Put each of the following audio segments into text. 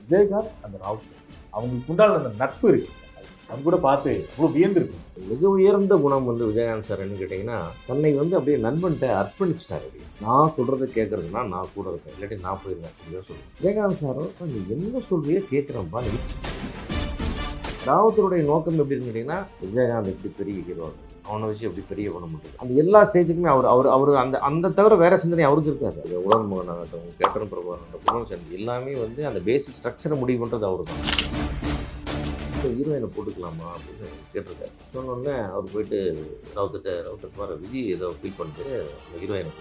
விஜயகாந்த் அந்த ராவுத் அவங்களுக்கு உண்டான அந்த நட்பு இருக்கு. அது கூட பார்த்து அவ்வளோ வியந்திருக்கு. மிக உயர்ந்த குணம் வந்து விஜயகாந்த் சார் என்ன கேட்டிங்கன்னா, தன்னை வந்து அப்படியே நண்பன்ட்ட அர்ப்பணிச்சிட்டாரு. அப்படியே நான் சொல்கிறத கேட்குறதுனா நான் கூட இருப்பேன், இல்லாட்டி நான் போயிருவேன் அப்படிதான் சொல்லுவேன். விஜயகாந்த் சாரும் நீ என்ன சொல்றியோ கேட்குறேன்ப்பா. நீ ராவத்தருடைய நோக்கம் எப்படின்னு கேட்டிங்கன்னா, விஜயகாந்த் எப்படி பெரிய ஹீரோ, அவனை வச்சு எப்படி பெரிய பண்ண முடியும். அந்த எல்லா ஸ்டேஜுக்குமே அவர் அந்த அந்த தவிர வேற சிந்தனை அவருக்கு இருக்காது. அது உலன் மகன் ஆகட்டும், கேப்டன் பிரபு ஆகட்டும், குணம் சேர்ந்து எல்லாமே வந்து அந்த பேசிக் ஸ்ட்ரக்சரை முடிவு பண்ணுறது அவரு தான். ஹீரோயினை போட்டுக்கலாமா அப்படின்னு கேட்டிருக்காரு. சொன்னோடனே அவர் போயிட்டு ராவுத்தர் பாரு விஜய் ஏதோ ஃபீல் பண்ணிட்டு அந்த ஹீரோயினை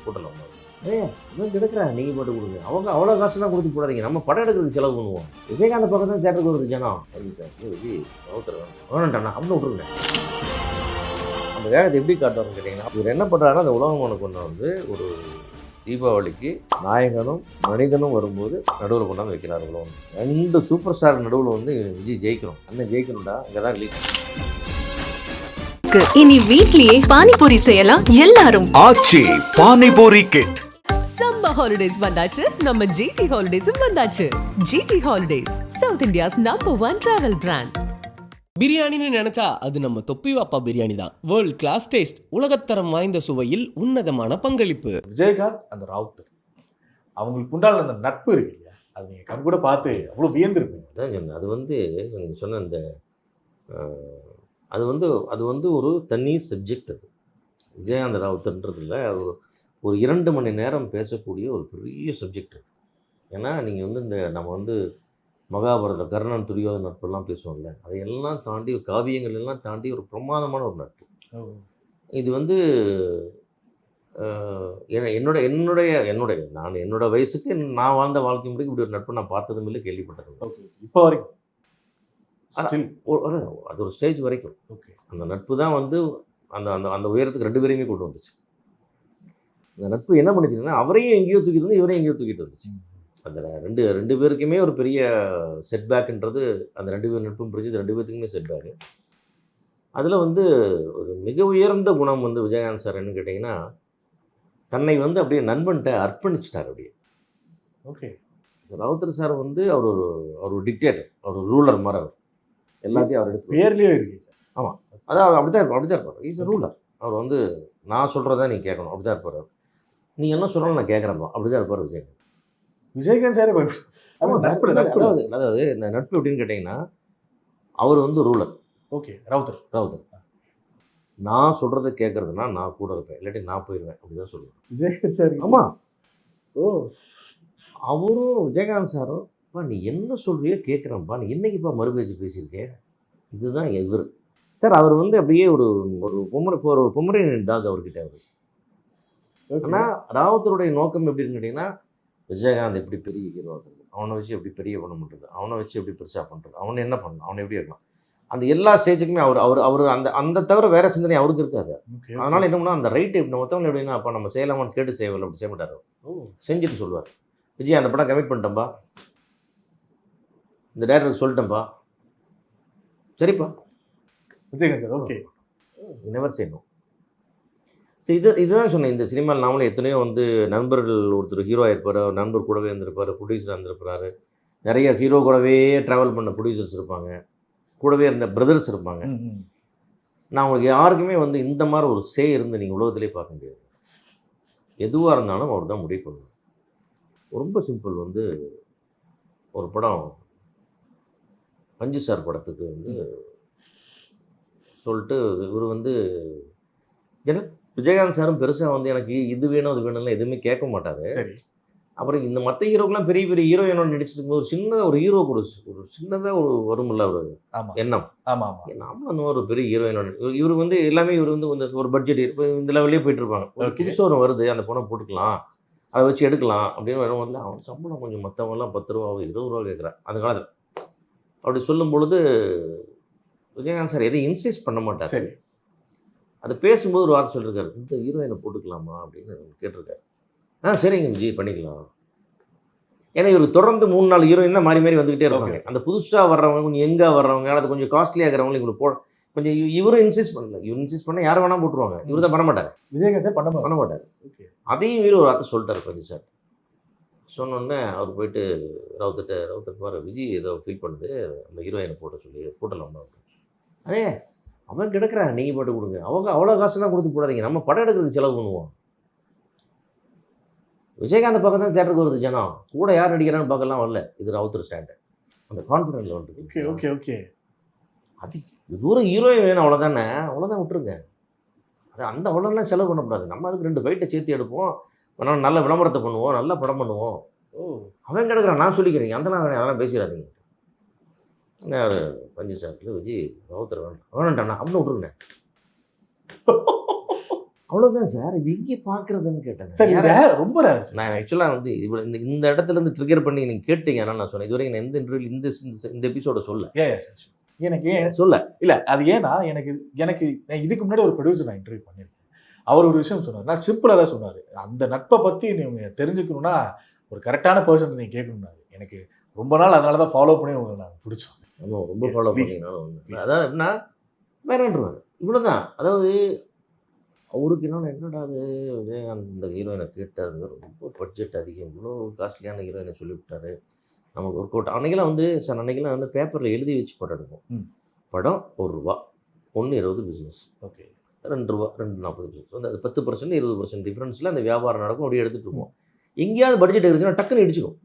போட்டலாமா. அதான் கிடைக்கிறாங்க, நீங்கள் போட்டு கொடுங்க. அவங்க அவ்வளோ காசுலாம் கொடுத்து போடாதீங்க, நம்ம படம் எடுக்கிறதுக்கு செலவு பண்ணுவோம். விஜயகாந்த் பக்கம் தான் தேட்டருக்கு வருது ஜனம். விஜய் ராவுத்தர் வேணாண்டாண்ணா அப்படின்னு விட்டுருங்க. அந்த வேகத்தை எப்படி காட்டுவாருன்னு கேட்டிங்கன்னா, இவர் என்ன பண்ணுறாருன்னா, அந்த உலகமான கொண்டு வந்து ஒரு தீபாவளிக்கு நாயகனும் மனிதனும் வரும்போது நடுவில் கொண்டாந்து வைக்கிறார். உலகம் 2 சூப்பர் ஸ்டார் நடுவில் வந்து விஜய் ஜெயிக்கணும், அண்ணன் ஜெயிக்கணும்டா, அங்கே தான் ரிலீஸ். இனி வீட்லயே பானிபூரி செய்யலாம் எல்லாரும். Aachi panipuri kit. Summer holidays வந்தாச்சு, நம்ம ஜிடி ஹாலிடேஸும் வந்தாச்சு. GT holidays, south India's #1 travel brand. பிரியாணின்னு நினைச்சா அது நம்ம தொப்பி வாப்பா பிரியாணி தான். வேர்ல்ட் கிளாஸ் டேஸ்ட், உலகத்தரம் வாய்ந்த சுவையில் உன்னதமான பங்களிப்பு. விஜயகாந்த் அந்த ராவுத் அவங்களுக்கு உண்டான அந்த நட்பு இருக்கு இல்லையா, அது நீங்கள் கண் கூட பார்த்து அவ்வளோ வியந்திருப்பீங்க. அதான் சொன்னேன். அது வந்து நீங்கள் சொன்ன அந்த அது வந்து ஒரு தனி சப்ஜெக்ட். அது விஜயகாந்த் ராவுத்தர்ன்றதில்ல, ஒரு 2 மணி நேரம் பேசக்கூடிய ஒரு பெரிய சப்ஜெக்ட் அது. ஏன்னா நீங்கள் வந்து இந்த நம்ம வந்து மகாபாரத கர்ணன் துரியோதன நட்பெல்லாம் பேசுவோம்ல, அதையெல்லாம் தாண்டி காவியங்கள் எல்லாம் தாண்டி ஒரு பிரமாதமான ஒரு நட்பு. இது வந்து என்னோட வயசுக்கு நான் வாழ்ந்த வாழ்க்கை முறைக்கு இப்படி ஒரு நட்பு நான் பார்த்ததும் இல்லை, கேள்விப்பட்டதும் இல்லை. ஓகே, இப்போ வரைக்கும் அது ஒரு ஸ்டேஜ் வரைக்கும். ஓகே, அந்த நட்பு தான் வந்து அந்த அந்த அந்த உயரத்துக்கு 2 பேரையுமே கொண்டு வந்துச்சு. அந்த நட்பு என்ன பண்ணிச்சுன்னா, அவரையும் எங்கேயோ தூக்கிட்டு வந்து இவரையும் எங்கேயோ தூக்கிட்டு வந்துச்சு. அந்த ரெண்டு பேருக்குமே ஒரு பெரிய செட்பேக்குன்றது, அந்த 2 பேர் நட்பும் பிரிஞ்சது 2 பேருக்குமே செட்பேக்கு. அதில் வந்து ஒரு மிக உயர்ந்த குணம் வந்து விஜயகாந்த் சார் என்ன கேட்டிங்கன்னா, தன்னை வந்து அப்படியே நண்பன்ட்ட அர்ப்பணிச்சிட்டார். அப்படியே ஓகே. ராவுத்தர் சார் வந்து அவர் ஒரு டிக்டேட்டர், அவர் ஒரு ரூலர் மாதிரி. அவர் எல்லாத்தையும் அவர் எடுத்து பேர்லேயே இருக்கு சார். ஆமாம், அதான் அப்படிதான் இருப்பார். Is ruler. அவர் வந்து நான் சொல்கிறதா நீ கேட்கணும், அப்படி தான் இருப்பார். நீ என்ன சொல்லணும் நான் கேட்குறப்போ, அப்படி தான் இருப்பார் விஜயகாந்த் சார். அதாவது இந்த நட்பு எப்படின்னு கேட்டிங்கன்னா, அவர் வந்து ரூலர். ஓகே, ராவுத்தர் நான் சொல்கிறத கேட்குறதுனா நான் கூட இருப்பேன், இல்லாட்டி நான் போயிடுவேன் அப்படிதான் சொல்லுவேன். விஜயகாந்த் சார். ஆமாம். ஓ, அவரும் விஜயகாந்த் சாரும், நீ என்ன சொல்கிறியோ கேட்குறேன்ப்பா, நீ என்னைக்குப்பா மறுபேச்சு பேசியிருக்கேன், இதுதான் இவர் சார். அவர் வந்து அப்படியே ஒரு பொமரேனியன் டாக் அவர்கிட்ட. அவர் ஆனால் ராவுத்தருடைய நோக்கம் எப்படின்னு கேட்டிங்கன்னா, விஜயகாந்த் எப்படி பெரிய ஹீரோ ஆகுறது, அவனை வச்சு எப்படி பெரிய பண்ண பண்ணுறது, அவனை வச்சு எப்படி பெருசாக பண்ணுறது, அவனை என்ன பண்ணணும், அவனை எப்படி இருக்கலாம், அந்த எல்லா ஸ்டேஜுக்குமே அவர் அந்த தவிர வேற சிந்தனை அவருக்கு இருக்காது. அதனால் என்ன பண்ணால் அந்த ரைட்டு இப்போ மொத்தவங்க எப்படின்னா, அப்போ நம்ம செய்யலாமான்னு கேட்டு செய்யவில்லை, அப்படி செய்ய மாட்டார். செஞ்சுட்டு சொல்லுவார், விஜய் அந்த படம் கமிட் பண்ணிட்டேன்ப்பா, இந்த டேரக்டருக்கு சொல்லிட்டேன்ப்பா, சரிப்பா விஜயகாந்த் சார். ஓகே, நெவர் செய்யணும். சரி, இதுதான் சொன்னேன். இந்த சினிமாவில் நாமளும் எத்தனையோ வந்து நண்பர்கள், ஒருத்தர் ஹீரோ ஆகிருப்பார், நண்பர் கூடவே இருந்திருப்பார், ப்ரொடியூசர் இருந்திருப்பாரு, நிறைய ஹீரோ கூடவே ட்ராவல் பண்ண ப்ரொடியூசர்ஸ் இருப்பாங்க, கூடவே இருந்த பிரதர்ஸ் இருப்பாங்க. நான் உங்களுக்கு யாருக்குமே வந்து இந்த மாதிரி ஒரு இருந்து நீங்கள் உலகத்திலே பார்க்க முடியாது. எதுவாக இருந்தாலும் அவர் தான் முடிவு பண்ணுவார். ரொம்ப சிம்பிள். வந்து ஒரு படம் பஞ்சு சார் படத்துக்கு வந்து சொல்லிட்டு இவர் வந்து ஏன்னா விஜயகாந்த் சாரும் பெருசாக வந்து எனக்கு இது வேணும் அது வேணும்லாம் எதுவுமே கேட்க மாட்டார். அப்புறம் இந்த மற்ற ஹீரோக்கெலாம் பெரிய பெரிய ஹீரோயினோட நடிச்சிட்டு இருக்கும்போது சின்னதாக ஒரு ஹீரோ ஒரு சின்னதாக வரும்ல ஒரு எண்ணம். நாமளும் அந்த மாதிரி ஒரு பெரிய ஹீரோயினோட இவர் வந்து எல்லாமே இவர் வந்து ஒரு பட்ஜெட் இப்போ இந்த லெவல்லே போயிட்டு இருப்பாங்க. ஒரு புதுசோரம் வருது, அந்த படம் போட்டுக்கலாம், அதை வச்சு எடுக்கலாம் அப்படின்னு வரும்போது அவன் சம்பளம் கொஞ்சம் மற்றவங்கலாம் 10 ரூபா 20 ரூபா கேட்குறான் அந்த காலத்தில். அப்படி சொல்லும் பொழுது விஜயகாந்த் சார் எதையும் இன்சிஸ்ட் பண்ண மாட்டார். சரி, அது பேசும்போது ஒரு வார்த்தை சொல்லியிருக்காரு, இந்த ஹீரோயினை போட்டுக்கலாமா அப்படின்னு கேட்டிருக்காரு. சரிங்க விஜய் பண்ணிக்கலாம். ஏன்னா இவர் தொடர்ந்து 3-4 ஹீரோயின் தான் மாறி வந்துக்கிட்டே இருப்பாங்க. அந்த புதுசாக வர்றவங்க கொஞ்சம் எங்கே வர்றவங்க, அது கொஞ்சம் காஸ்ட்லியாக இருக்கிறவங்க இவர் கொஞ்சம் இவரும் இன்சிஸ்ட் பண்ணல. இவர் இன்சிஸ்ட் பண்ணால் யாரும் வேணால் போட்டுருவாங்க, இவர் தான் பண்ண மாட்டார். விஜயகாந்த் சார் பண்ண மாட்டார். அதையும் இவர் ஒரு வார்த்தை சொல்லிட்டார் பஞ்சு சார். சொன்னோடனே அவர் போயிட்டு ரவுத்தர் பாரு விஜய் ஏதோ ஃபீல் பண்ணுது அந்த ஹீரோயினை போட்ட சொல்லி போட்டலாம் அடே அவன் கிடக்குறான் நீங்கள் போட்டு கொடுங்க அவங்க அவ்வளோ காசுலாம் கொடுத்து போடாதீங்க நம்ம படம் எடுக்கிறதுக்கு செலவு பண்ணுவோம். விஜயகாந்த் பக்கம் தான் தேட்டருக்கு வருது ஜனம், கூட யார் நடிக்கிறான்னு பார்க்கலாம் வரல. இது ரவுத்தர் ஸ்டாண்டு அந்த கான்ஃபிடென்ட்ல ஓகே வந்துருக்கு. Okay okay. அது தூரம் ஹீரோயின் வேணும் அவ்வளோதானே, அவ்வளோதான் விட்டுருங்க. அது அந்த அவ்வளோலாம் செலவு பண்ணக்கூடாது. நம்ம அதுக்கு 2 ஃபைட்டை சேர்த்து எடுப்போம், நல்ல விளம்பரத்தை பண்ணுவோம், நல்ல படம் பண்ணுவோம். அவன் கிடக்குறான் நான் சொல்லிக்கிறீங்க அதெல்லாம் பேசிடாதீங்க. என்ன பஞ்சு சாப்பிட்டு விஜய் ரவுத்தர் வேணாண்டாண்ணா அப்படின்னு விட்டுருங்க. அவ்வளோதான் சார். இது இங்கே பார்க்குறதுன்னு கேட்டேன். சரி ரொம்ப rare sir. நான் ஆக்சுவலாக வந்து இவ்வளோ இந்த இடத்துல இருந்து ட்ரிகர் பண்ணி நீங்கள் கேட்டீங்க. ஆனால் நான் சொன்னேன் இதுவரைக்கும் நான் எந்த இன்டர்வியூ இந்த எபிசோட சொல்ல சார் எனக்கு ஏன் சொல்ல இல்லை அது ஏன்னா எனக்கு நான் இதுக்கு முன்னாடி ஒரு ப்ரொடியூசர் நான் இன்டர்வியூ பண்ணியிருக்கேன். அவர் ஒரு விஷயம் சொன்னார், நான் சிம்பிளாக தான் சொன்னார், அந்த நட்பை பற்றி நீங்கள் தெரிஞ்சுக்கணுன்னா ஒரு கரெக்டான பர்சன் நீங்கள் கேட்கணும்னாரு. எனக்கு ரொம்ப நாள் அதனால தான் ஃபாலோ பண்ணி உங்களை நான் பிடிச்சோம். ஆமாம் ரொம்ப ஃபாலோ பண்ணிங்கனாலும் அதாவது எப்படின்னா வேறன்றாரு இவ்வளோதான். அதாவது அவருக்கு என்னடா அது விஜயகாந்த் இந்த ஹீரோயினை கேட்டார், ரொம்ப பட்ஜெட் அதிகம், இவ்வளோ காஸ்ட்லியான ஹீரோயினை சொல்லிவிட்டாரு, நமக்கு ஒர்க் அவுட். அன்றைக்கெல்லாம் வந்து சார் அன்றைக்கெல்லாம் வந்து பேப்பரில் எழுதி வச்சு படம் எடுப்போம். படம் ₹1 1.20 பிஸ்னஸ், ஓகே ₹2 2.40 பிஸ்னஸ் வந்து அது 10% 20% டிஃப்ரென்ஸில் அந்த வியாபாரம் நடக்கும். அப்படியே எடுத்துகிட்டு இருப்போம். எங்கேயாவது பட்ஜெட் இருந்துச்சுன்னா டக்குன்னு இடிச்சிடும்.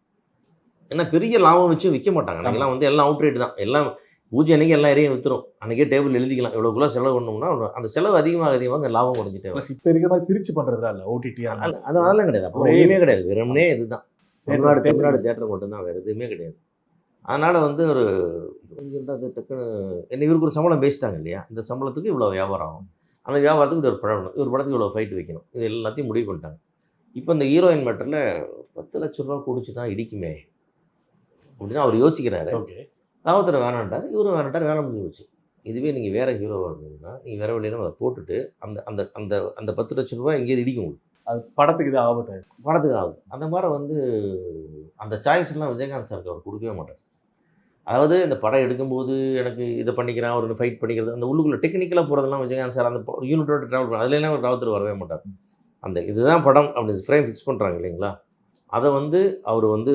ஏன்னா பெரிய லாபம் வச்சு விற்க மாட்டாங்க. அன்றைக்கெல்லாம் வந்து எல்லாம் அவுட் ரேட் தான், எல்லாம் பூஜை அன்றைக்கி எல்லாம் எரையும் விற்றுரும். அன்றைக்கே டேபிள் எழுதிக்கலாம் எவ்வளோக்குள்ள செலவு பண்ணோம்னா அந்த செலவு அதிகமாக அந்த லாபம் குறைஞ்சிட்டே வரும். இப்போ இருக்கிற மாதிரி பிரித்து பண்ணுறதா இல்லை ஓடிடி அதெல்லாம் கிடையாது. அப்போ எதுவுமே கிடையாது, வெறுமனே இதுதான் தமிழ்நாடு தேட்டர் மட்டும்தான், வேறு எதுவுமே கிடையாது. அதனால் வந்து ஒரு டக்குன்னு என்ன இவருக்கு ஒரு சம்பளம் பேசிட்டாங்க இல்லையா, இந்த சம்பளத்துக்கு இவ்வளோ வியாபாரம் ஆகும், அந்த வியாபாரத்துக்கு ஒரு படம் ஒரு படத்துக்கு இவ்வளோ ஃபைட் வைக்கணும், இது எல்லாத்தையும் முடிவு பண்ணிட்டாங்க. இப்போ இந்த ஹீரோயின் மேட்டரில் ₹10 லட்சம் குடிச்சு தான் இடிக்குமே அப்படின்னு அவர் யோசிக்கிறாரு. ஓகே ராவத்தர் வேணான்ட்டார், இவரும் வேணான்ட்டார், வேலை முடிஞ்சு போச்சு. இதுவே நீங்கள் வேறு ஹீரோவாக இருந்தீங்கன்னா நீங்கள் வேறு வழியிலும் அதை போட்டுட்டு அந்த அந்த அந்த அந்த ₹10 லட்சம் எங்கேயாவது இடிக்க முடியும், அது படத்துக்கு இது ஆபத்து, படத்துக்கு ஆகுது. அந்த மாதிரி வந்து அந்த சாய்ஸ்லாம் விஜயகாந்த் சாருக்கு அவர் கொடுக்கவே மாட்டார். அதாவது இந்த படம் எடுக்கும்போது எனக்கு இதை பண்ணிக்கிறேன், ஒரு ஃபைட் பண்ணிக்கிறது, அந்த உள்ளுக்குள்ளே டெக்னிக்கலாக போகிறதெல்லாம் விஜயகாந்த் சார் அந்த யூனிட்டோட ட்ராவல் பண்ண அதுலாம் ஒரு ராவத்தர் வரவே மாட்டார். அந்த இதுதான் படம் அப்படி ஃப்ரேம் ஃபிக்ஸ் பண்ணுறாங்க இல்லைங்களா, அதை வந்து அவர் வந்து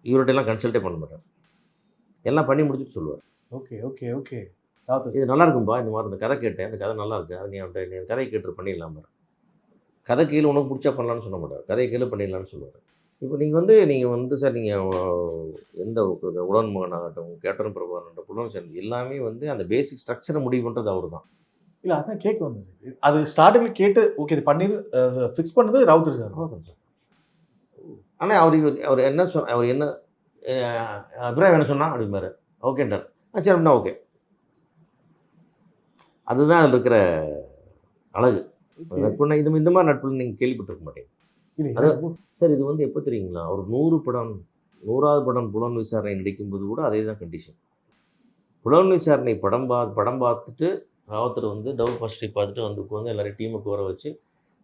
இவர்கிட்டலாம் கன்சல்ட்டே பண்ண மாட்டார், எல்லாம் பண்ணி முடிச்சுட்டு சொல்லுவார். ஓகே ஓகே ஓகே இது நல்லா இருக்கும்பா, இந்த மாதிரி இந்த கதை கேட்டேன், இந்த கதை நல்லா இருக்குது, அது நீ கதையை கேட்டு பண்ணிடலாம் பாரு, கதை கீழே உனக்கு பிடிச்சா பண்ணலான்னு சொல்ல மாட்டார், கதையை கீழே பண்ணிடலான்னு சொல்லுவார். இப்போ நீங்கள் வந்து சார் நீங்கள் எந்த உடன்மகன் ஆகட்டும், கேப்டன் பிரபாகரன், புலன் சேர்ந்து எல்லாமே வந்து அந்த பேசிக் ஸ்ட்ரக்சரை முடிவு பண்ணுறது அவர் தான். இல்லை அதான் கேட்க வந்தது, அது ஸ்டார்டிங்கில் கேட்டு ஓகே இது பண்ணி ஃபிக்ஸ் பண்ணது ராவுத்தர் சார். ஆனால் அவர் என்ன அவர் என்ன அபிராயம் என்ன சொன்னால் அப்படிம்பாரு, ஓகேன்றார், சரி அப்படின்னா ஓகே. அதுதான் அதில் இருக்கிற அழகு. நட்புனா இது இந்த மாதிரி நட்பு நீங்கள் கேள்விப்பட்டிருக்க மாட்டேங்க. அது சார் இது வந்து எப்போ தெரியுங்களா, ஒரு 100வது படம் புலன் விசாரணை நடிக்கும்போது கூட அதே தான் கண்டிஷன். புலன் விசாரணை படம் பார்த்துட்டு ராவத்தர் வந்து டபுள் ஃபர்ஸ்ட் பார்த்துட்டு வந்து உட்காந்து எல்லாரையும் டீமுக்கு வர வச்சு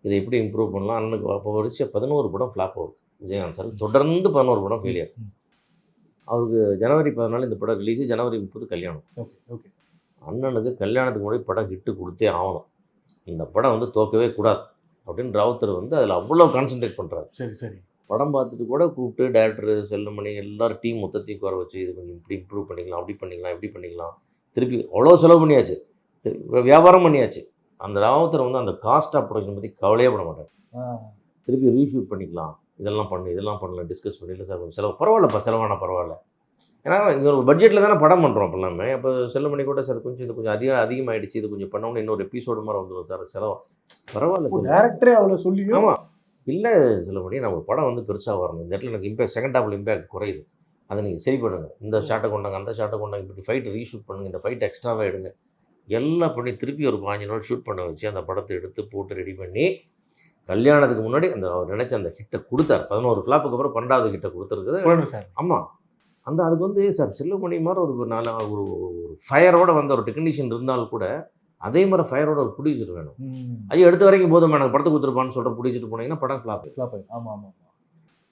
இதை எப்படி இம்ப்ரூவ் பண்ணலாம் அண்ணனுக்கு அப்போ வச்சு 11 படம் ஃப்ளாப் ஆகுது விஜயகாந்த் சார், தொடர்ந்து 11 படம் ஃபெயிலியர். அவருக்கு ஜனவரி 14 இந்த படம் ரிலீஸு, ஜனவரி 30 கல்யாணம். ஓகே ஓகே அண்ணனுக்கு கல்யாணத்துக்கு முன்னாடி படம் ஹிட்டு கொடுத்தே ஆகணும், இந்த படம் வந்து தோக்கவே கூடாது அப்படின்னு ராவத்தர் வந்து அதில் அவ்வளோ கான்சென்ட்ரேட் பண்ணுறாரு. சரி சரி படம் பார்த்துட்டு கூட கூப்பிட்டு டேரக்டர் செல்லுமணி எல்லாரும் டீம் மொத்தத்தையும் வர வச்சு இது கொஞ்சம் இப்படி இம்ப்ரூவ் பண்ணிக்கலாம், அப்படி பண்ணிக்கலாம், இப்படி பண்ணிக்கலாம், திருப்பி அவ்வளோ செலவு பண்ணியாச்சு, வியாபாரம் பண்ணியாச்சு. அந்த ராவத்தர் வந்து அந்த காஸ்ட் ஆஃப் ப்ரொடக்ஷன் பற்றி கவலையே பட மாட்டார். திருப்பி ரீஷூட் பண்ணிக்கலாம், இதெல்லாம் பண்ணலாம், டிஸ்கஸ் பண்ணி இல்லை சார் செலவு பரவாயில்லப்பா, செலவானா பரவாயில்ல, ஏன்னா இங்கே ஒரு பட்ஜெட்டில் தானே படம் பண்ணுறோம் அப்போ எல்லாமே. அப்போ செல்லுமணி கூட சார் கொஞ்சம் இது கொஞ்சம் அதிகமாகிடுச்சு, இது கொஞ்சம் பண்ணோன்னு இன்னொரு எபிசோடு மாதிரி வந்துடும் சார், செலவு பரவாயில்ல டேரக்டரே அவ்வளோ சொல்லி. ஆமாம் இல்லை செல்லுமணி நம்ம படம் வந்து பெருசாக வரணும், இந்த இடத்துல எனக்கு இம்பேக்ட் செகண்ட் ஹாஃபில் இம்பேக்ட் குறையுது, அதை நீங்கள் சரி பண்ணுங்கள், இந்த ஷாட்டை கொண்டாங்க, அந்த ஷாட்டை கொண்டாங்க, இப்படி ஃபைட் ரீஷூட் பண்ணுங்கள், இந்த ஃபைட் எக்ஸ்ட்ராவாக எடுங்க, எல்லாம் பண்ணி திருப்பி ஒரு 5 நாள் ஷூட் பண்ண வச்சு அந்த படத்தை எடுத்து போட்டு ரெடி பண்ணி கல்யாணத்துக்கு முன்னாடி அந்த அவர் நினச்ச அந்த ஹிட்டை கொடுத்தார். 11 ஃப்ளாப்புக்கு அப்புறம் 12வது ஹிட்டை கொடுத்துருக்குது சார். ஆமாம் அந்த அதுக்கு வந்து சார் செல்லுமணி மாதிரி ஒரு ஃபயரோட வந்த ஒரு டெக்னீஷியன் இருந்தாலும் கூட அதே மாதிரி ஃபயரோட ஒரு ப்ரொடியூசர் வேணும். ஐயோ எடுத்த வரைக்கும் போதும் எனக்கு படத்தை கொடுத்துருப்பான்னு சொல்கிற ப்ரொடியூசர் போனீங்கன்னா படம் ஃப்ளாப். ஆமாம் ஆமாம்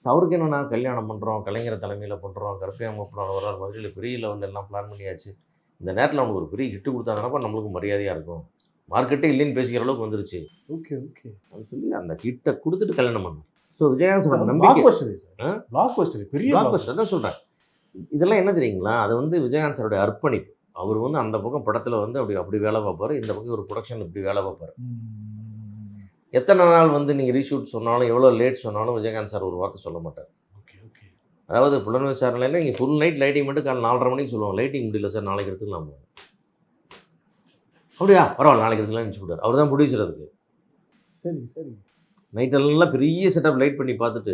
அவருக்கு என்னென்னா கல்யாணம் பண்ணுறோம், கலைஞர் தலைமையில் பண்ணுறோம், கருப்பையம்மா படம் வர்றாரு, மதுரையில் பெரிய லெவலில் எல்லாம் பிளான் பண்ணியாச்சு, இந்த நேரத்தில் அவனுக்கு ஒரு பெரிய ஹிட்டு கொடுத்தாங்கன்னாப்பா நம்மளுக்கு மரியாதையாக இருக்கும், மார்க்கெட்டே இல்லைன்னு பேசிக்கிற அளவுக்கு வந்துருச்சு. ஓகே ஓகே அப்படின்னு சொல்லி அந்த ஹிட்டை கொடுத்துட்டு கல்யாணம் பண்ணோம். ஸோ விஜயகாந்த் சார் பிளாக் நம்பிக்கை பஸ்டர் ஆ? சார், பிளாக் பஸ்டர் பெரிய பிளாக் blockbuster. பஸ்டர் தான் சொல்கிறேன். இதெல்லாம் என்ன தெரியுங்களா, அது வந்து விஜயகாந்த் சாரோட அர்ப்பணிப்பு. அவர் வந்து அந்த பக்கம் படத்தில் வந்து அப்படி வேலை பார்ப்பார், இந்த பக்கம் ஒரு ப்ரொடக்ஷன் இப்படி வேலை பார்ப்பார். ம். எத்தனை நாள் வந்து நீங்கள் ரீஷூட் சொன்னாலும் எவ்வளோ லேட் சொன்னாலும் விஜயகாந்த் சார் ஒரு வார்த்தை சொல்ல மாட்டார். Okay okay. அதாவது புலன் விசாரணையில் இங்கே ஃபுல் நைட் லைட்டிங் மட்டும் காலை 4:30 மணிக்கு சொல்லுவாங்க, லைட்டிங் முடியல சார் நாளைக்கு எடுத்துக்கலாம். அப்படியா பரவாயில்ல நாளைக்கு எடுத்துக்கலாம் நினச்சி விட்டார். அவர் தான் ப்ரொடியூசர் அதுக்கு. சரி சரி. நைட்டெல்லாம் பெரிய செட்டப் லைட் பண்ணி பார்த்துட்டு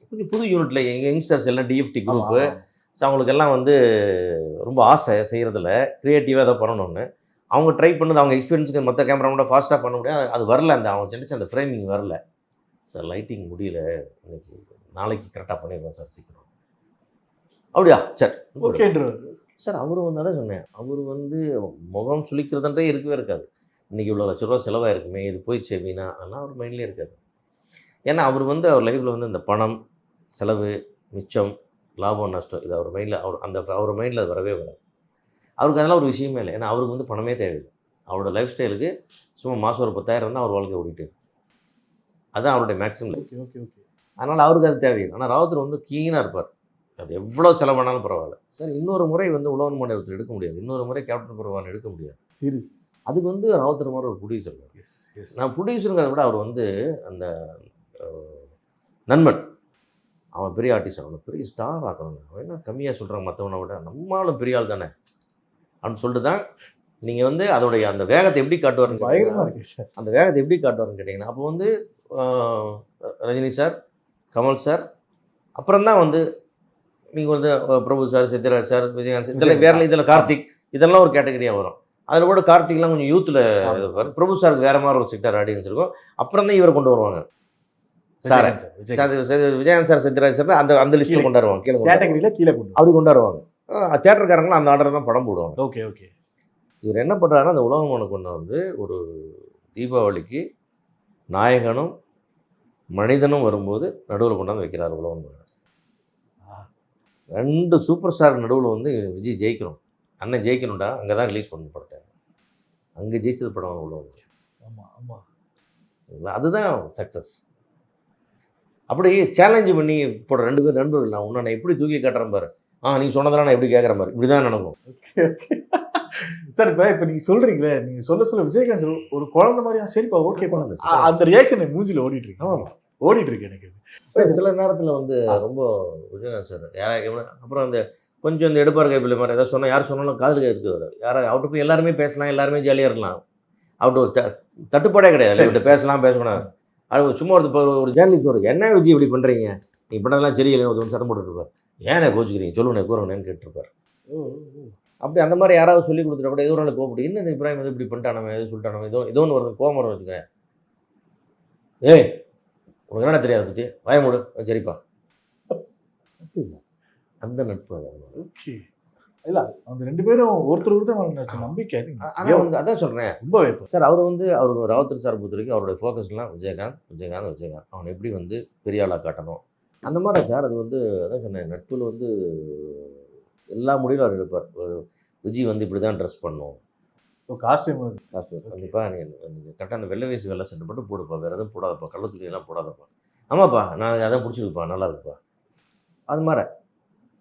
கொஞ்சம் புது யூனிட்டில் எங்கள் யங்ஸ்டர்ஸ் எல்லாம் டிஎஃப்டி குரூப்பு, ஸோ அவங்களுக்கெல்லாம் வந்து ரொம்ப ஆசை செய்கிறதுல க்ரியேட்டிவாக ஏதோ பண்ணணும்னு. அவங்க ட்ரை பண்ணது அவங்க எக்ஸ்பீரியன்ஸுக்கு மற்ற கேமராவோட ஃபாஸ்ட்டாக பண்ண முடியாது. அது வரல, அந்த அவங்க சின்ன அந்த ஃப்ரேமிங் வரல சார். லைட்டிங் முடியல, இன்னைக்கு நாளைக்கு கரெக்டாக பண்ணிடுவோம் சார் சீக்கிரம். அப்படியா சரி ஓகேன்றவர். சார். அவரும் வந்து அதான் சொன்னேன், அவர் வந்து முகம் சுளிக்கிறதுன்றே இருக்கவே இருக்காது. இன்றைக்கி இவ்வளோ லட்ச ரூபா செலவாக இருக்குமே, இது போயிடுச்சு அப்படின்னா அதெல்லாம் அவர் மைண்ட்லேயே இருக்காது. ஏன்னா அவர் வந்து அவர் லைஃப்பில் வந்து இந்த பணம் செலவு மிச்சம் லாபம் நஷ்டம் இது அவர் மைண்டில் அவர் மைண்டில் அது வரவே வராது. அவருக்கு அதெல்லாம் ஒரு விஷயமே இல்லை. ஏன்னா அவருக்கு வந்து பணமே தேவையில்லை. அவரோட லைஃப் ஸ்டைலுக்கு சும்மா மாதம் ஒரு 10,000 தான் அவர் வாழ்க்கை ஓடிட்டு. அதுதான் அவருடைய maximum life. Okay okay okay. அதனால் அவருக்கு அது தேவையில்லை. ஆனால் ராவுத்தர் வந்து கீனாக இருப்பார். அது எவ்வளோ செலவானாலும் பரவாயில்ல சார். இன்னொரு முறை வந்து உழவன் மண்டபத்தில் எடுக்க முடியாது, இன்னொரு முறை கேப்டன் பரவான் எடுக்க முடியாது. சரி. அதுக்கு வந்து ராவுத்தர் மாதிரி ஒரு ப்ரொடியூசர். S S. நான் ப்ரொடியூசருங்கிறத விட அவர் வந்து அந்த நண்பன், அவன் பெரிய ஆர்டிஸ்ட், அவனை பெரிய ஸ்டார் ஆக்கணும். அவன் என்ன கம்மியாக சொல்கிறான் மற்றவனை விட, நம்மளும் பெரிய ஆள் தானே அப்படின்னு சொல்லிட்டு தான் நீங்கள் வந்து அதோடைய அந்த வேகத்தை எப்படி காட்டுவார்னு பயங்கரமா கேட்டிங்கன்னா, இருக்கு சார். அந்த வேகத்தை எப்படி காட்டுவார்னு கேட்டிங்கன்னா, அப்போ வந்து ரஜினி சார், கமல் சார், அப்புறம் தான் வந்து நீங்கள் வந்து பிரபு சார், சித்திராஜ் சார், விஜயகாந்த் சார், இதெல்லாம் வேற இதில் கார்த்திக், இதெல்லாம் ஒரு கேட்டகரியாக வரும். அதில் கூட கார்த்திக்லாம் கொஞ்சம் யூத்தில் இருப்பார். பிரபு சாருக்கு வேறு மாதிரி ஒரு செக்டர் ஆடியன்ஸ் இருக்கும். அப்புறம் தான் இவரை கொண்டு வருவாங்க சார். விஜயகாந்த் சார், சித்திராஜ் சார் அந்த அந்த லிஸ்ட்டில் கொண்டாடுவாங்க, கீழே கேட்டகரியில கீழே கொண்டு. அப்படி கொண்டாடுவாங்க. தேட்டருக்காரங்களும் அந்த ஆர்டர் தான் படம் போடுவாங்க. Okay okay. இவர் என்ன பண்ணுறாருன்னா, அந்த உலகமான கொண்டு வந்து ஒரு தீபாவளிக்கு நாயகனும் மனிதனும் வரும்போது நடுவில் கொண்டாந்து வைக்கிறார் உலகம். 2 சூப்பர் ஸ்டார் நடுவில் வந்து விஜய் ஜெயிக்கணும், அண்ணன் ஜெயிக்கணும்டா, அங்கே தான் ரிலீஸ் பண்ண படத்தை. அங்கே ஜெயிச்சது படம் உலகம். ஆமாம் ஆமாம். அதுதான் சக்ஸஸ். அப்படி சேலஞ்சு பண்ணி போடுற 2 பேர் நண்பர்கள், நான் உன்னை எப்படி தூக்கி காட்டுறேன் பாரு, நீ சொன்னதெல்லாம் நான் எப்படி கேட்குறேன் பாரு, இப்படி தான் நடக்கும். Okay okay. சார் இப்போ நீங்கள் சொல்கிறீங்களே, நீங்கள் சொல்ல விஜயகாந்த் சார் ஒரு குழந்தை மாதிரி சரிப்பா ஓகே குழந்தை, அந்த ரியாக்ஷன் என் மூஞ்சில் ஓடிட்டு இருக்கு. ஆமாம் ஓடிட்டு இருக்கு எனக்கு. சில நேரத்தில் வந்து ரொம்ப விஜயகாந்த் சார் யாராவது அப்புறம் அந்த கொஞ்சம் இந்த எடுப்பார் கைப்பிள்ளை மாதிரி ஏதாவது சொன்னால், யார் சொன்னாலும் காதல் கேட்குது. யாராவது அவர்கிட்ட போய் எல்லாருமே பேசலாம், எல்லாருமே ஜாலியாக இருக்கலாம். அவர்கிட்ட ஒரு தட்டுப்பாடே கிடையாது. அவர்கிட்ட பேசலாம் பேசக்கூடாது. அது சும்மா ஒரு ஜேர்னலிஸ்ட் ஒரு என்ன விஜய் இப்படி பண்ணுறீங்க, நீ பண்ணதெல்லாம் சரியில்லை ஒரு சத்தம் போட்டுருப்பார். ஏன்னா கோச்சிக்கிறீங்க சொல்லுண்ணே கூறங்கன்னு கேட்டுருப்பார். அப்படி அந்த மாதிரி யாராவது சொல்லி கொடுத்துட்டா கூட ஏதோ ஒரு நாள் கோப்பிட்டு இன்னும் இப்ராஹிம் வந்து இப்படி பண்ணிட்டானமே, எது சொல்லிட்டானோ, ஏதோ ஒன்று வருது கோவம் வரும் வச்சுக்கிறேன். ஏய் உனக்கு என்ன தெரியாது பற்றி வாய மூடு, சரிப்பா. அந்த நட்பு. ஓகே. இல்லை அந்த 2 பேரும் ஒருத்தர் நம்பிக்கை. ஆனால் வந்து அதான் சொல்கிறேன் ரொம்ப வைப்பு சார். அவர் வந்து அவருக்கு ராவுத்தர் சார் பொறுத்த வரைக்கும் அவருடைய ஃபோக்கஸ்லாம் விஜயகாந்த் அவனை எப்படி வந்து பெரிய ஆளாக காட்டணும் அந்த மாதிரி சார். அது வந்து அதான் சொன்னேன், நட்பில் வந்து எல்லா முடிவும் அவர் எடுப்பார். விஜய் வந்து இப்படி தான் ட்ரெஸ் பண்ணும், காஸ்டியூம் கண்டிப்பாக நீங்கள் கரெக்டாக அந்த வெள்ளை வயசு வெள்ளை சட்டை மட்டும் போடுப்பா, வேறு எதுவும் போடாதப்பா, கள்ள துணியெல்லாம் போடாதப்பா. ஆமாப்பா நான் அதான் பிடிச்சிருக்குப்பா, நல்லா இருக்குப்பா. அது மாதிரி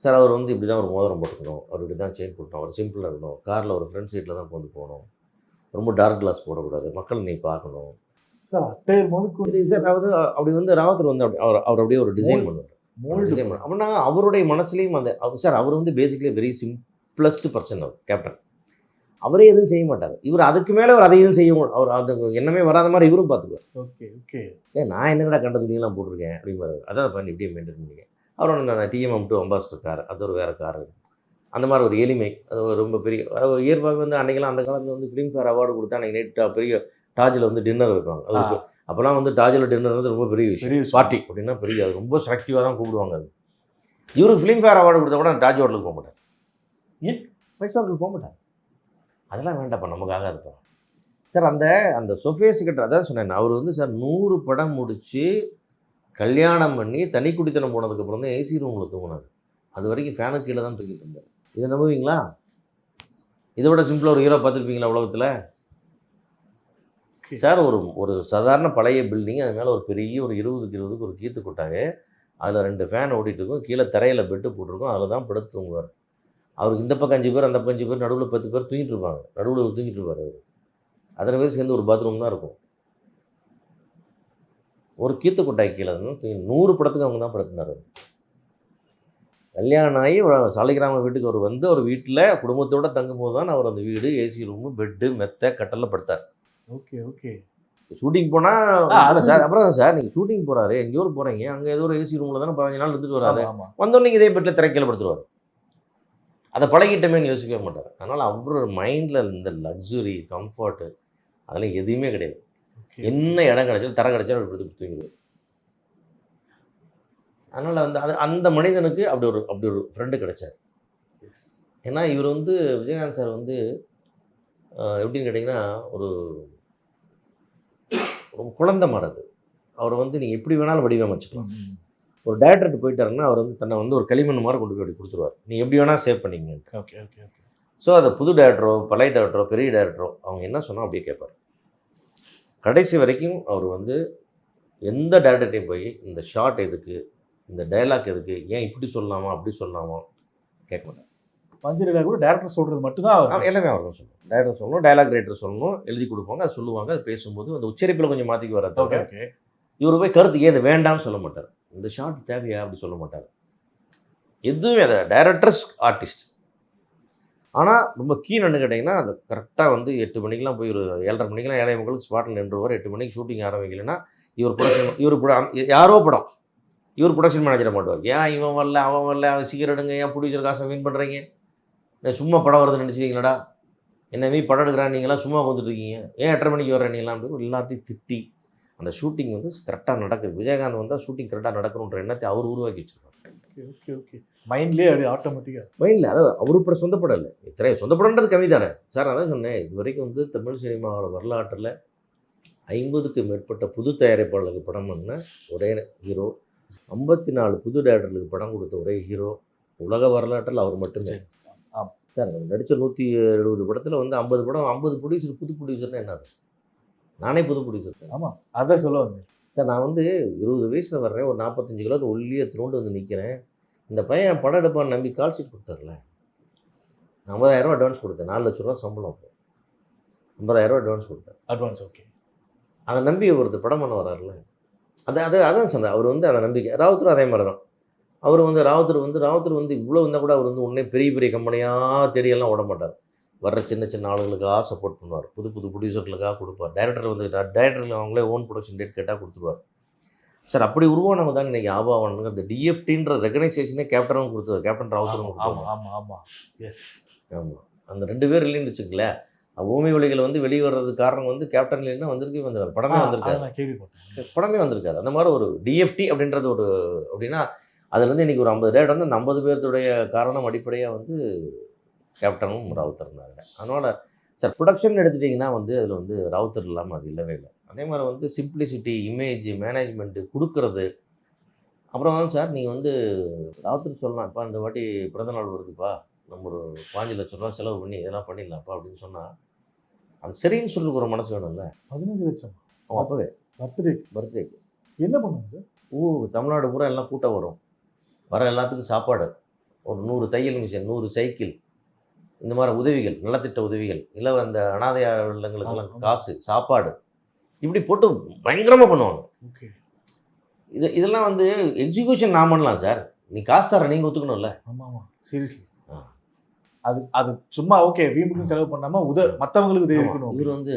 சார் அவர் வந்து இப்படி தான் ஒரு மோதிரம் போட்டுக்கணும், அவர் இப்படி தான் செயின் போட்டணும், அவர் சிம்பிளாக இருக்கணும், காரில் ஒரு ஃப்ரண்ட் சீட்டில் தான் கொண்டு போகணும், ரொம்ப டார்க் கிளாஸ் போடக்கூடாது, மக்கள் நீ பார்க்கணும் சார். அதாவது அப்படி வந்து ராவத்தர் வந்து அவர் அப்படியே ஒரு டிசைன் பண்ணுவார். அப்படின்னா அவருடைய மனசுலேயும் அந்த சார் அவர் வந்து பேசிக்கலி வெரி சிம்பிளஸ்ட் பர்சன். அவர் கேப்டன் அவரே எதுவும் செய்ய மாட்டார். இவர் அதுக்கு மேலே அவர் அதையும் செய்யும். அவர் அது எண்ணமே வராத மாதிரி இவரும் பார்த்துக்குவார். Okay okay. நான் என்னடா கண்ட துணியெல்லாம் போட்டிருக்கேன் அப்படிம்பாரு. அதான் பண்ணி இப்படியே மெயின்டைன் பண்ணிங்க. அவரோட அந்த TMM2 அம்பாஸ்டர் கார், அது ஒரு வேறு கார். அந்த மாதிரி ஒரு எளிமை, அது ஒரு ரொம்ப பெரிய இயற்பாக வந்து அன்றைக்கெல்லாம் அந்த காலத்தில் வந்து ஃபிலிம்ஃபேர் அவார்டு கொடுத்தா அன்றைக்கி நைட்டு பெரிய டாஜில் வந்து டின்னர் வைப்பாங்க. அது அப்போலாம் வந்து டாஜில் டின்னர் வந்து ரொம்ப பெரிய விஷயம். பார்ட்டி அப்படின்னா பெரிய, அது ரொம்ப செலக்டிவாக தான் கூப்பிடுவாங்க. அது இவருக்கு ஃபிலிம்ஃபேர் அவார்டு கொடுத்தா கூட டாஜ் ஹோட்டலுக்கு போக மாட்டார். ஏன் 5 ஸ்டார் ஹோட்டலுக்கு போக மாட்டார். அதெல்லாம் வேண்டாப்பா, நமக்கு ஆகாதுப்பா சார். அந்த சொஃபிஸ்டிகேட்டட் அதான் சொன்னேன். அவர் வந்து சார் 100 படம் முடித்து கல்யாணம் பண்ணி தனி குடித்தனம் போனதுக்கப்புறம் தான் ஏசி ரூமில் தூங்கினார். அது வரைக்கும் ஃபேனுக்கு கீழே தான் தூங்கிட்டு இருந்தார். இதை நம்புவீங்களா? இதை விட சிம்பிளாக ஒரு ஹீரோ பார்த்துருப்பீங்களா உலகத்தில்? ஓகே. சார் ஒரு சாதாரண பழைய பில்டிங், அது மேலே ஒரு பெரிய ஒரு 20க்கு 20க்கு ஒரு கீத்து கொட்டாங்க. அதில் 2 ஃபேன் ஓடிட்டு இருக்கும். கீழே தரையில் பெட்டு போட்டிருக்கும். அதில் தான் படுத்து தூங்குவார். அவருக்கு இந்த பக்கம் 5 பேர், அந்த பக்கம் 5 பேர், நடுவில் 10 பேர் தூங்கிட்டு இருப்பாங்க. நடுவில் தூங்கிட்டு இருப்பார் அவர். அத்தனை பேர் சேர்ந்து ஒரு பாத்ரூம் தான் இருக்கும். ஒரு கீத்து கொட்டாய் கீழே 100 படத்துக்கு அவங்க தான் படுத்தினார். கல்யாணம் ஆகி சாலிகிராம வீட்டுக்கு அவர் வந்து ஒரு வீட்டில் குடும்பத்தோடு தங்கும்போது தான் அவர் அந்த வீடு, ஏசி ரூமு, பெட்டு, மெத்தை, கட்டலில் படுத்தார். Okay okay. ஷூட்டிங் போனால் அது சார், அப்புறம் சார் நீங்கள் ஷூட்டிங் போகிறாரு, எங்கேயோ போகிறீங்க, அங்கே ஏதோ ஒரு ஏசி ரூமில் தானே 15 நாள் இருந்துட்டு வராரு. ஆமா. வந்தோடனே இதே பெட்டில் திரைக்கையில் படுத்துருவார். அதை பழகிட்டமேன்னு யோசிக்கவே மாட்டார். அதனால் அவர் மைண்டில் இந்த லக்ஸுரி, கம்ஃபர்ட்டு அதெல்லாம் எதுவுமே கிடையாது. என்ன இடம் கிடைச்சாலும் தரம் கிடைச்சாலும் அப்படி படுத்து தூங்கிடுவார். அதனால் வந்து அந்த மனிதனுக்கு அப்படி ஒரு ஃப்ரெண்டு கிடைச்சார். ஏன்னா இவர் வந்து விஜயகாந்த் சார் வந்து எப்படின்னு கேட்டிங்கன்னா ஒரு குழந்தை மாறது. அவரை வந்து நீங்கள் எப்படி வேணாலும் வடிவமைச்சுக்கலாம். ஒரு டேரக்டர்கிட்ட போயிட்டாருன்னா அவர் வந்து தன்னை வந்து ஒரு களிமண் மாதிரி கொண்டு போய் அப்படி கொடுத்துருவார். நீ எப்படி வேணால் சேவ் பண்ணிங்க. Okay okay okay. ஸோ அதை புது டேரக்டரோ, பழைய டேரக்டரோ, பெரிய டேரக்டரோ அவங்க என்ன சொன்னால் அப்படியே கேட்பார். கடைசி வரைக்கும் அவர் வந்து எந்த டேரக்டர்கிட்டையும் போய் இந்த ஷார்ட் எதுக்கு, இந்த டைலாக் எதுக்கு, ஏன் இப்படி சொல்லலாமா அப்படி சொல்லலாமா கேட்க மாட்டார். பஞ்சரில் கூட டேரக்டர் சொல்கிறது மட்டும்தான் எல்லாமே அவர் தான் சொல்லணும். டேரக்டர் சொல்லணும், டைலாக் ரைட்டர் சொல்லணும், எழுதி கொடுப்பாங்க, அது சொல்லுவாங்க. அது பேசும்போது அந்த உச்சரிப்பில் கொஞ்சம் மாற்றிக்கு வர தவிர ஓகே. இவர் போய் கருத்து ஏன் இது வேண்டாம்னு சொல்ல மாட்டார். இந்த ஷார்ட் தேவையா அப்படி சொல்ல மாட்டார். எதுவுமே அதை டைரக்டர்ஸ் ஆர்டிஸ்ட். ஆனால் ரொம்ப கீழன்னு கேட்டிங்கன்னா அது கரெக்டாக வந்து 8 மணிக்கெலாம் போய் ஒரு 7:30 மணிக்கெலாம் 7:45 ஸ்பாட்டில் நின்றுவார். 8 மணிக்கு ஷூட்டிங் ஆரம்பிக்கலைன்னா யாரோ படம் இவர் ப்ரொடக்ஷன் மேனேஜரை மாட்டுவார். ஏன் இவன் வரல, அவன் வரல, அவன் சீக்கிரம் எடுங்க, ஏன் ப்ரொடியூசர் காசை வின் பண்ணுறீங்க, சும்மா படம் வருதுன்னு நினச்சிக்கிங்களடா, என்னவே படம் எடுக்கிறான், நீங்களாம் சும்மா வந்துட்டுருக்கீங்க, ஏன் 8:30 மணிக்கு வர்றேன் நீங்களாம் அப்படின்னு எல்லாத்தையும் திட்டி அந்த ஷூட்டிங் வந்து கரெக்டாக நடக்குது. விஜயகாந்த் வந்தால் ஷூட்டிங் கரெக்டாக நடக்கணுன்ற எண்ணத்தை அவர் உருவாக்கி வச்சுருக்காரு. Okay okay okay. மைண்ட்லேயே அப்படி ஆட்டோமேட்டிக்காக மைண்டில். அதாவது அவரு படம் சொந்த படம் இல்லை, இத்தனை சொந்த படம்ன்றது கம்மி தானே சார். அதான் சொன்னேன், இது வரைக்கும் வந்து தமிழ் சினிமாவோட வரலாற்றில் 50க்கு மேற்பட்ட புது தயாரிப்பாளர்களுக்கு படம் பண்ண ஒரே ஹீரோ, 54 புது டேரக்டர்களுக்கு படம் கொடுத்த ஒரே ஹீரோ உலக வரலாற்றில் அவர் மட்டுமே. சார் நடித்த 170 படத்தில் வந்து 50 படம், 50 ப்ரொடியூசர். புது ப்ரொடியூசர்னா என்ன? நானே புது ப்ரொடியூசர். ஆமாம், அதான் சொல்ல வந்தேன் சார். நான் வந்து 20 வயசில் வர்றேன், ஒரு 45 கிலோ ஒல்லியே திருண்டு வந்து நிற்கிறேன். இந்த பையன் படம் எடுப்பான்னு நம்பி கால் ஷீட் கொடுத்தார்ல, 50,000 அட்வான்ஸ் கொடுத்தேன். 4 லட்ச ரூபா சம்பளம். அப்போ 50,000 அட்வான்ஸ் கொடுத்தேன். அட்வான்ஸ். ஓகே. அதை நம்பி ஒருத்தர் படம் பண்ண வர்றாருல, அதான் சொன்னேன். அவர் வந்து அந்த நம்பிக்கை. ராவுத்தரும் அதே மாதிரி தான். அவர் வந்து ராவுத்தர் வந்து இவ்வளோ இருந்தால் கூட அவர் வந்து உடனே பெரிய பெரிய கம்பெனியாக தேடியெல்லாம் விட மாட்டார். வர்ற சின்ன சின்ன ஆளுங்களுக்காக சப்போர்ட் பண்ணுவார். புது புது ப்ரொடியூசர்களுக்காக கொடுப்பார். டைரக்டர் வந்து டைரக்டர்கள் அவங்களே ஓன் ப்ரொடக்ஷன் டேட் கேட்டால் கொடுத்துருவார். சார் அப்படி உருவானவங்க தான் இன்றைக்கி ஆபாவானுங்க. அந்த டிஎஃப்டின்ற ரெகனைசேஷனே கேப்டனும் கொடுத்தார், கேப்டன் ராவுத்தரும் கொடுத்தார். ஆமாம் ஆமாம். எஸ். ஆமாம். அந்த 2 பேர் இல்லைன்னு வச்சுக்கங்களேன், பூமி ஒலிகள் வந்து வெளியே வர்றதுக்கு காரணம் வந்து கேப்டன் இல்லைன்னா வந்திருக்காது, படமே வந்திருக்காது. நான் கேள்விப்பட்டேன், படமே வந்திருக்காது. அந்த மாதிரி ஒரு டிஎஃப்டி அப்படின்றது ஒரு அப்படின்னா அதில் வந்து இன்றைக்கி ஒரு 50 டேட் வந்து அந்த 50 பேர்த்துடைய காரணம் அடிப்படையாக வந்து கேப்டனும் ராவுத்தர் இருந்தாங்க. அதனால் சார் ப்ரொடக்ஷன் எடுத்துட்டிங்கன்னா வந்து அதில் வந்து ராவுத்தர் இல்லாமல் அது இல்லவே இல்லை. அதே மாதிரி வந்து சிம்பிளிசிட்டி, இமேஜ், மேனேஜ்மெண்ட்டு கொடுக்குறது. அப்புறம் வந்து சார் நீங்கள் வந்து ராவுத்தர் சொல்லலாம், இப்போ இந்த வாட்டி பிறந்தநாள் வருதுப்பா, நம்ம ஒரு 5 லட்ச ரூபா செலவு பண்ணி இதெல்லாம் பண்ணிடலாம்ப்பா அப்படின்னு சொன்னால் அது சரின்னு சொல்லிட்டு ஒரு மனசு வேணும்ல. 15 லட்சம் அவன் அப்போவே பர்த்டேக்கு என்ன பண்ணுவாங்க சார்? தமிழ்நாடு பூரா எல்லாம் கூட்டம் வரும். வர எல்லாத்துக்கும் சாப்பாடு, ஒரு 100 தையல் மிஷின், 100 சைக்கிள், இந்த மாதிரி உதவிகள், நலத்திட்ட உதவிகள், இல்லை அந்த அனாதை இல்லங்களுக்கெல்லாம் காசு, சாப்பாடு, இப்படி போட்டு பயங்கரமாக பண்ணுவாங்க. ஓகே. இதெல்லாம் வந்து எக்ஸிக்யூஷன் நான் பண்ணலாம் சார், நீ காசு தர நீங்கள் ஒத்துக்கணும்ல. ஆமாம் ஆமாம், சீரியஸ்லி. அது சும்மா ஓகே வீம்புக்கு செலவு பண்ணாமல் மற்றவங்களுக்கு இது இருக்கணும். இவர் வந்து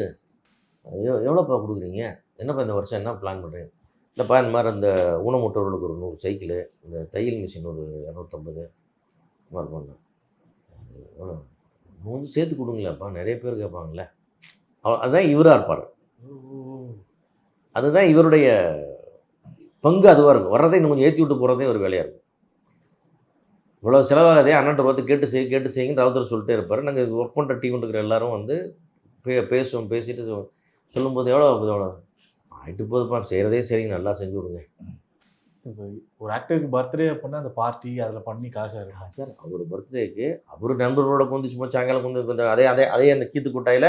எவ்வளோப்பா கொடுக்குறீங்க, என்னப்பா இந்த வருஷம் என்ன பிளான் பண்ணுறீங்க? இல்லைப்பா இந்த மாதிரி அந்த ஊனமுற்றவர்களுக்கு ஒரு 100 சைக்கிள், இந்த தையல் மிஷின் ஒரு 250 மாதிரி பண்ணேன். எவ்வளோ வந்து சேர்த்து கொடுங்களேப்பா, நிறைய பேர் கேட்பாங்களே. அதுதான் இவராக இருப்பார். அதுதான் இவருடைய பங்கு அதுவாக இருக்கும். வர்றதை இன்னும் கொஞ்சம் ஏற்றி விட்டு போகிறதே ஒரு வேலையாக இருக்கும். இவ்வளோ செலவாகதே அண்ணன் பார்த்து கேட்டு செய்யுங்கன்னு ராவுத்தர் சொல்லிட்டே இருப்பார். நாங்கள் ஒர்க் பண்ணுற டீம் இருக்கிற எல்லாரும் வந்து பேசிட்டு சொல்லும்போது எவ்வளோ ஆகிட்டு போகுதுப்பா, செய்கிறதே சரிங்க, நல்லா செஞ்சு விடுங்க. இப்போ ஒரு ஆக்டருக்கு பர்த்டே அப்படின்னா அந்த பார்ட்டி அதில் பண்ணி காசா இருக்கும். சார் அவர் பர்த்டேக்கு அவர் நண்பர்களோட கொண்டு சும்மா சாயங்காலம் கொண்டு அதே அதே அதே அந்த கீத்து கொட்டாயில்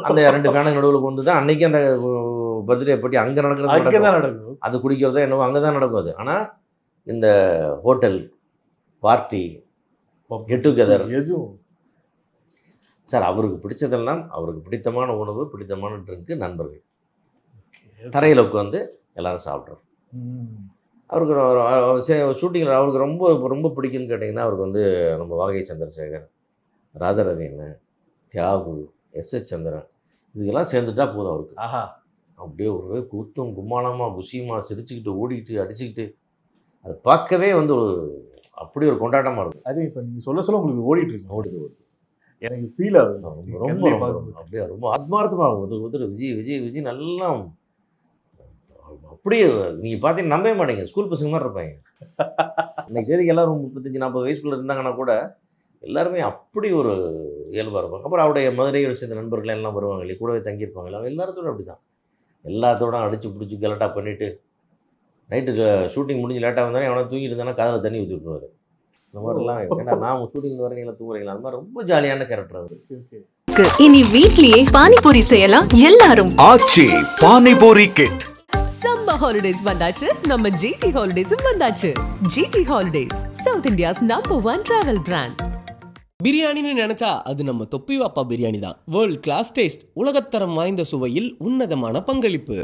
அந்த 2 ஃபேனுக்கு நடுவில் கொண்டு தான் அன்றைக்கி அந்த பர்த்டே பற்றி அங்கே அங்கே நடக்கிறது தான் நடக்கும். அது குடிக்கிறதோ என்னவோ அங்கே தான் நடக்கும் அது. ஆனால் இந்த ஹோட்டல் பார்ட்டி கெட் டுகெதர் எதுவும் சார் அவருக்கு பிடிச்சதெல்லாம் அவருக்கு பிடித்தமான உணவு, பிடித்தமான ட்ரிங்க்கு, நண்பர்கள், தரையில் உட்காந்து எல்லாரும் சாப்பிட்றோம். அவருக்கு ஷூட்டிங்கில் அவருக்கு ரொம்ப ரொம்ப பிடிக்குன்னு கேட்டிங்கன்னா அவருக்கு வந்து நம்ம வாகை சந்திரசேகர், ராதாரவி அண்ணன், தியாகு, எஸ்.எஸ். சந்திரன் இதுக்கெல்லாம் சேர்ந்துட்டா போதும் அவருக்கு. ஆஹா, அப்படியே ஒரு கூத்தும் கும்மாளமாக குஷியமாக சிரிச்சுக்கிட்டு ஓடிக்கிட்டு அடிச்சுக்கிட்டு அதை பார்க்கவே வந்து ஒரு அப்படி ஒரு கொண்டாட்டமாக இருக்கும். அது இப்போ நீங்கள் சொல்ல உங்களுக்கு ஓடிட்டு இருக்கு. ஓடுது எனக்கு ஃபீல் ஆகுது. ரொம்ப ரொம்ப ரொம்ப அப்படியே ரொம்ப ஆத்மார்த்தமாக ஒருத்தர் விஜய் விஜய் விஜய் நல்லா அப்படியே நீங்கள் பார்த்தீங்கன்னா நம்பவே மாட்டீங்க, ஸ்கூல் பசங்க மாதிரி இருப்பாங்க. இன்னைக்கு தேதிக்கு எல்லாரும் 35-40 வயசுக்குள்ளே இருந்தாங்கன்னா கூட எல்லாருமே அப்படி ஒரு இயல்பாக இருப்பாங்க. அப்புறம் அவருடைய மதுரையை சேர்ந்த நண்பர்கள் எல்லாம் வருவாங்க இல்லையா, கூடவே தங்கியிருப்பாங்க. அவங்க எல்லாத்தோட அப்படி தான், எல்லாத்தோட அடிச்சு பிடிச்சி கலட்டாக பண்ணிவிட்டு நைட்டு ஷூட்டிங் முடிஞ்சு லேட்டாக வந்தாலும் எவனா தூங்கிட்டு இருந்தானா காதில் தண்ணி ஊற்றி விட்டுருவாரு. இந்த மாதிரிலாம் ஏன்னா நான் ஷூட்டிங் வரீங்களா தூங்குறீங்களா அந்த மாதிரி ரொம்ப ஜாலியான கேரக்டர் அவர். இனி வீட்லயே பானிபூரி செய்யலாம் எல்லாரும். Aachi panipuri kit. Summer holidays வந்தாச்சு, நம்ம ஜிடி ஹாலிடேஸும் வந்தாச்சு. GT holidays, south India's #1 travel brand. பிரியாணின்னு நினைச்சா அது நம்ம தொப்பி வாப்பா பிரியாணி தான். வேர்ல்ட் கிளாஸ் டேஸ்ட், உலகத்தரம் வாய்ந்த சுவையில் உன்னதமான பங்களிப்பு.